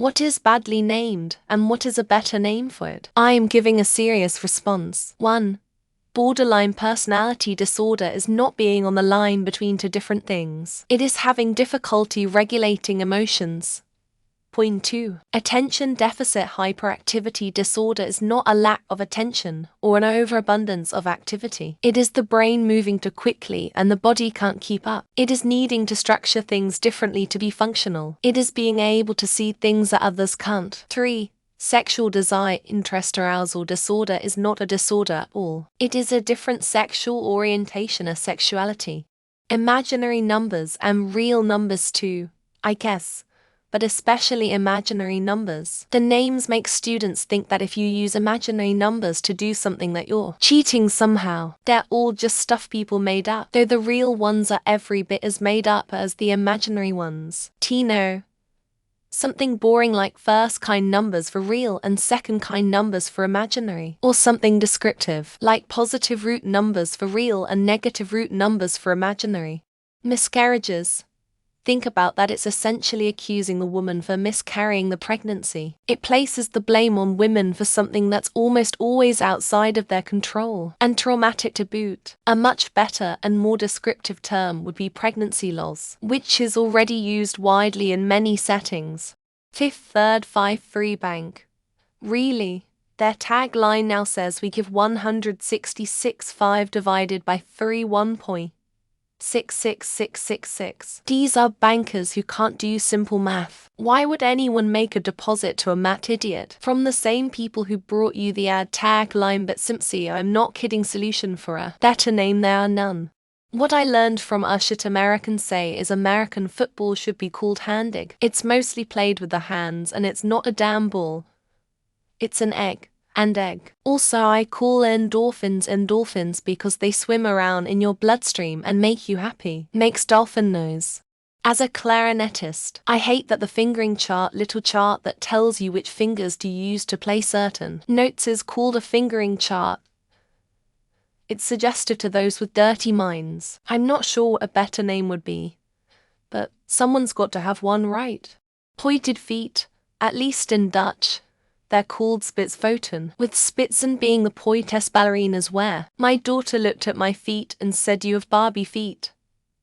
What is badly named, and what is a better name for it? I am giving a serious response. 1. Borderline personality disorder is not being on the line between two different things. It is having difficulty regulating emotions. Point 2. Attention deficit hyperactivity disorder is not a lack of attention or an overabundance of activity. It is the brain moving too quickly and the body can't keep up. It is needing to structure things differently to be functional. It is being able to see things that others can't. 3. Sexual desire, interest, arousal disorder is not a disorder at all. It is a different sexual orientation, a sexuality. Imaginary numbers and real numbers too, I guess, but especially imaginary numbers. The names make students think that if you use imaginary numbers to do something that you're cheating somehow. They're all just stuff people made up, though the real ones are every bit as made up as the imaginary ones. Tino. Something boring like first kind numbers for real and second kind numbers for imaginary. Or something descriptive, like positive root numbers for real and negative root numbers for imaginary. Miscarriages. Think about that, it's essentially accusing the woman for miscarrying the pregnancy. It places the blame on women for something that's almost always outside of their control, and traumatic to boot. A much better and more descriptive term would be pregnancy loss, which is already used widely in many settings. Fifth Third 5-3 Bank. Really? Their tagline now says we give 166.5 divided by 3 1.66666. These are bankers who can't do simple math. Why would anyone make a deposit to a math idiot? From the same people who brought you the ad tagline, but simply I'm not kidding solution for a better name there are none. What I learned from shit Americans say is American football should be called handig. It's mostly played with the hands and it's not a damn ball. It's an egg. And egg. Also, I call endorphins because they swim around in your bloodstream and make you happy. Makes dolphin noise. As a clarinetist, I hate that the fingering chart, little chart that tells you which fingers to use to play certain notes, is called a fingering chart. It's suggestive to those with dirty minds. I'm not sure what a better name would be, but someone's got to have one, right? Pointed feet, at least in Dutch. They're called Spitsvoeten, with Spitzen being the poetess ballerinas wear. My daughter looked at my feet and said, "You have Barbie feet."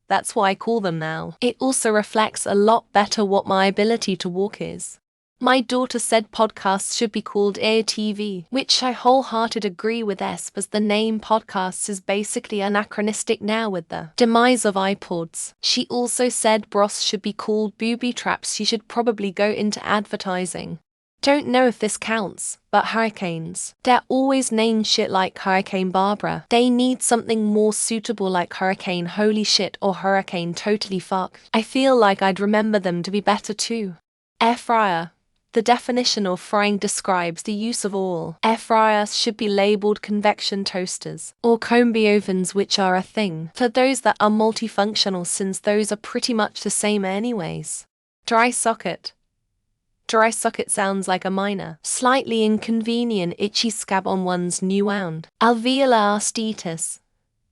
That's what I call them now. It also reflects a lot better what my ability to walk is. My daughter said podcasts should be called AirTV, which I wholeheartedly agree with, as the name podcasts is basically anachronistic now with the demise of iPods. She also said bros should be called booby traps. She should probably go into advertising. Don't know if this counts, but hurricanes. They're always named shit like Hurricane Barbara. They need something more suitable like Hurricane Holy Shit or Hurricane Totally Fuck. I feel like I'd remember them to be better too. Air fryer. The definition of frying describes the use of all. Air fryers should be labeled convection toasters or combi ovens, which are a thing for those that are multifunctional, since those are pretty much the same anyways. Dry socket. Dry socket sounds like a minor, slightly inconvenient itchy scab on one's new wound. Alveolar osteitis,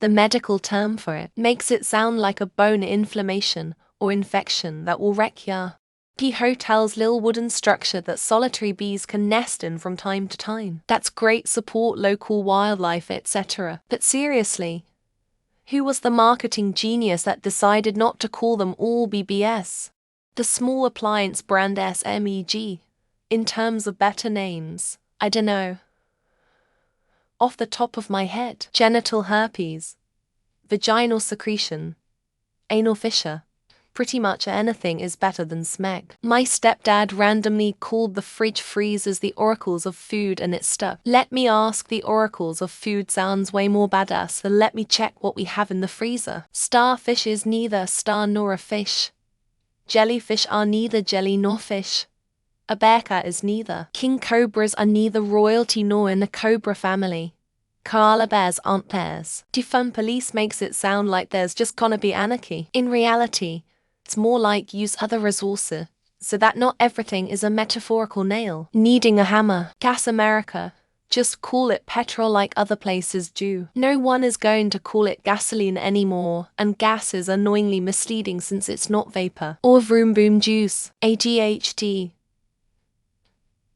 the medical term for it, makes it sound like a bone inflammation or infection that will wreck ya. Bee hotel's lil wooden structure that solitary bees can nest in from time to time. That's great, support local wildlife, etc. But seriously, who was the marketing genius that decided not to call them all BBS? The small appliance brand SMEG. In terms of better names, I dunno. Off the top of my head, genital herpes, vaginal secretion, anal fissure. Pretty much anything is better than smeg. My stepdad randomly called the fridge freezers the oracles of food and it stuck. Let me ask, the oracles of food sounds way more badass, so let me check what we have in the freezer. Starfish is neither a star nor a fish. Jellyfish are neither jelly nor fish. A bear cat is neither. King cobras are neither royalty nor in the cobra family. Koala bears aren't bears. Defund police makes it sound like there's just gonna be anarchy. In reality, it's more like use other resources, so that not everything is a metaphorical nail needing a hammer. Gas America. Just call it petrol like other places do. No one is going to call it gasoline anymore, and gas is annoyingly misleading since it's not vapor or vroom boom juice. ADHD.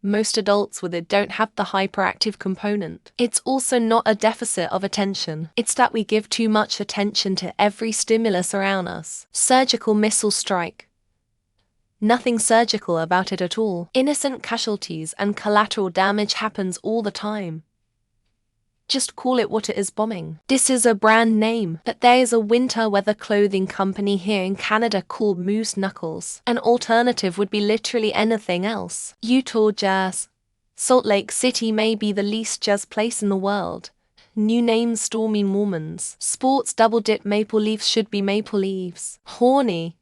Most adults with it don't have the hyperactive component. It's also not a deficit of attention. It's that we give too much attention to every stimulus around us. Surgical missile strike. Nothing surgical about it at all. Innocent casualties and collateral damage happens all the time. Just call it what it is: bombing. This is a brand name, but there is a winter weather clothing company here in Canada called Moose Knuckles. An alternative would be literally anything else. Utah Jazz. Salt Lake City may be the least jazz place in the world. New names: Stormy Mormons. Sports double dip: Maple Leafs should be Maple Leaves. Horny.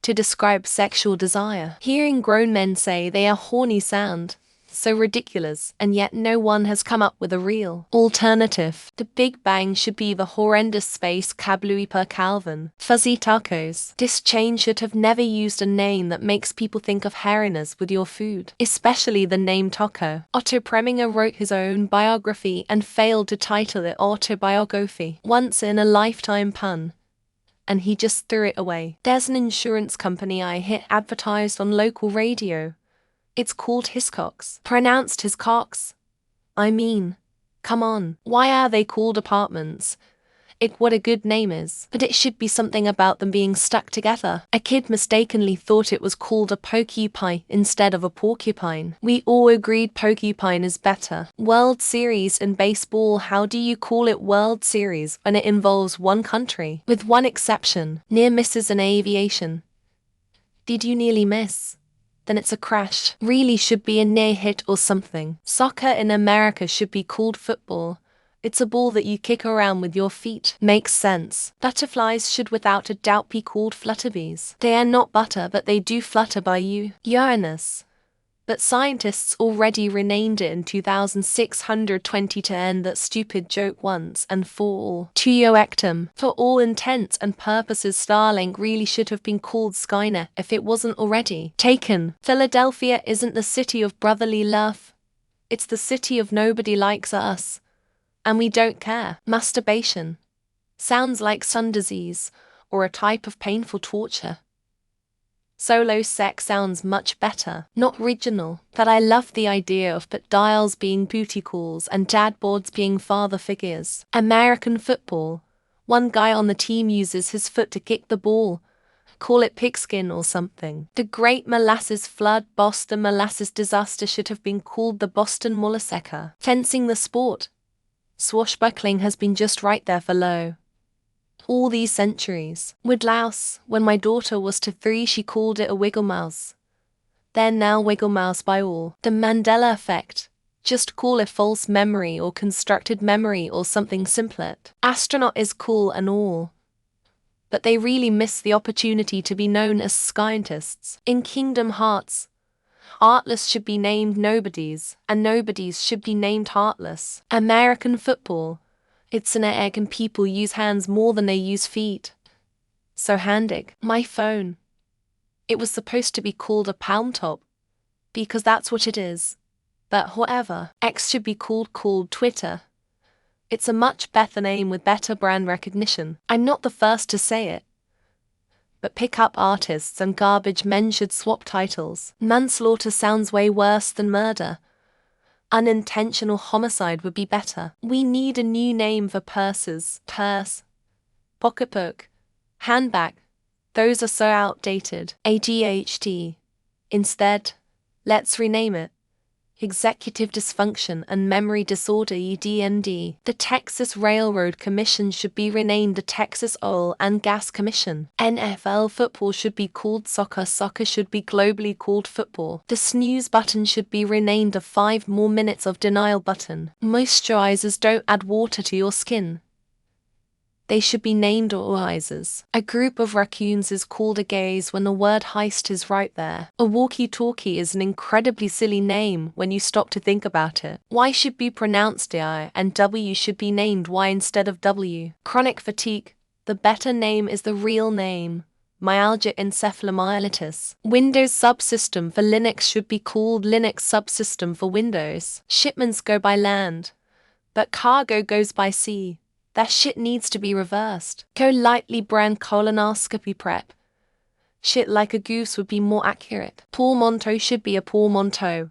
To describe sexual desire. Hearing grown men say they are horny sound so ridiculous, and yet no one has come up with a real alternative. The Big Bang should be the horrendous space kablooey per Calvin. Fuzzy tacos. This chain should have never used a name that makes people think of hairiness with your food, especially the name taco. Otto Preminger wrote his own biography and failed to title it autobiography. Once in a lifetime pun, and he just threw it away. There's an insurance company I hear advertised on local radio. It's called Hiscox. Pronounced Hiscox. I mean, come on. Why are they called apartments? What a good name is. But it should be something about them being stuck together. A kid mistakenly thought it was called a porcupine instead of a porcupine. We all agreed porcupine is better. World Series in baseball. How do you call it World Series when it involves one country? With one exception. Near misses in aviation. Did you nearly miss? Then it's a crash. Really should be a near hit or something. Soccer in America should be called football. It's a ball that you kick around with your feet. Makes sense. Butterflies should without a doubt be called flutterbees. They are not butter, but they do flutter by you. Uranus. But scientists already renamed it in 2620 to end that stupid joke once and for all. Tuioectum. For all intents and purposes, Starlink really should have been called Skynet if it wasn't already. Taken. Philadelphia isn't the city of brotherly love. It's the city of nobody likes us. And we don't care. Masturbation. Sounds like sun disease, or a type of painful torture. Solo sex sounds much better. Not original, but I love the idea of but dials being booty calls and dad boards being father figures. American football. One guy on the team uses his foot to kick the ball. Call it pigskin or something. The Great Molasses Flood. Boston Molasses Disaster should have been called the Boston Mollaseka. Fencing the sport. Swashbuckling has been just right there for low. All these centuries. Woodlouse. When my daughter was 3, she called it a wiggle mouse. They're now wiggle mouse by all. The Mandela effect. Just call it false memory or constructed memory or something simplet. Astronaut is cool and all, but they really miss the opportunity to be known as scientists. In Kingdom Hearts, Artless should be named Nobodies, and Nobodies should be named Heartless. American football. It's an egg and people use hands more than they use feet. So handig. My phone. It was supposed to be called a palm top, because that's what it is. But whatever. X should be called Twitter. It's a much better name with better brand recognition. I'm not the first to say it. But pickup artists and garbage men should swap titles. Manslaughter sounds way worse than murder. Unintentional homicide would be better. We need a new name for purses. Purse. Pocketbook. Handbag. Those are so outdated. ADHD. Instead, let's rename it Executive Dysfunction and Memory Disorder EDMD. The Texas Railroad Commission should be renamed the Texas Oil and Gas Commission. NFL football should be called soccer. Soccer should be globally called football. The snooze button should be renamed the 5 more minutes of denial button. Moisturizers don't add water to your skin. They should be named oizers. A group of raccoons is called a gaze when the word heist is right there. A walkie-talkie is an incredibly silly name when you stop to think about it. Y should be pronounced I and W should be named Y instead of W. Chronic fatigue. The better name is the real name. Myalgia encephalomyelitis. Windows subsystem for Linux should be called Linux subsystem for Windows. Shipments go by land, but cargo goes by sea. That shit needs to be reversed. Go lightly brand colonoscopy prep. Shit like a goose would be more accurate. Portmanteau should be a portmanteau.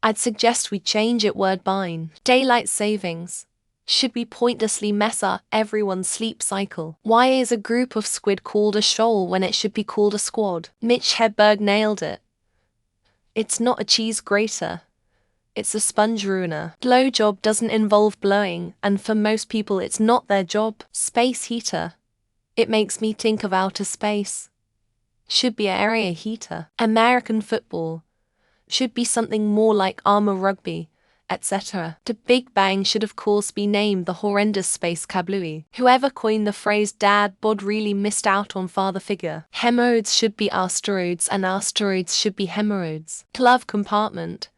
I'd suggest we change it word bind. Daylight savings should be pointlessly mess up everyone's sleep cycle. Why is a group of squid called a shoal when it should be called a squad? Mitch Hedberg nailed it. It's not a cheese grater. It's a sponge ruiner. Blowjob doesn't involve blowing, and for most people it's not their job. Space heater. It makes me think of outer space. Should be area heater. American football should be something more like armor rugby, etc. The Big Bang should of course be named the horrendous space kablooey. Whoever coined the phrase dad bod really missed out on father figure. Hemorrhoids should be asteroids and asteroids should be hemorrhoids. Glove compartment.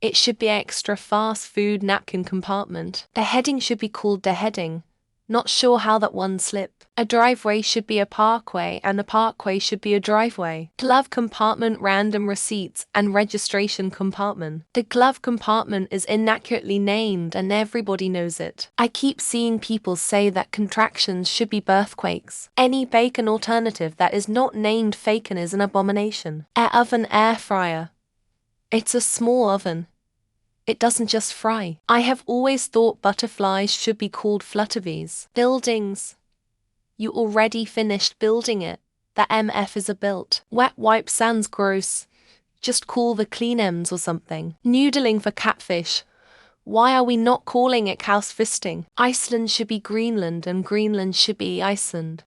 It should be extra fast food napkin compartment. The heading should be called the heading. Not sure how that one slipped. A driveway should be a parkway and a parkway should be a driveway. Glove compartment, random receipts and registration compartment. The glove compartment is inaccurately named and everybody knows it. I keep seeing people say that contractions should be birthquakes. Any bacon alternative that is not named bacon is an abomination. Air oven, air fryer. It's a small oven. It doesn't just fry. I have always thought butterflies should be called flutterbies. Buildings. You already finished building it. The MF is a built. Wet wipe sounds gross. Just call the clean M's or something. Noodling for catfish. Why are we not calling it house fisting? Iceland should be Greenland and Greenland should be Iceland.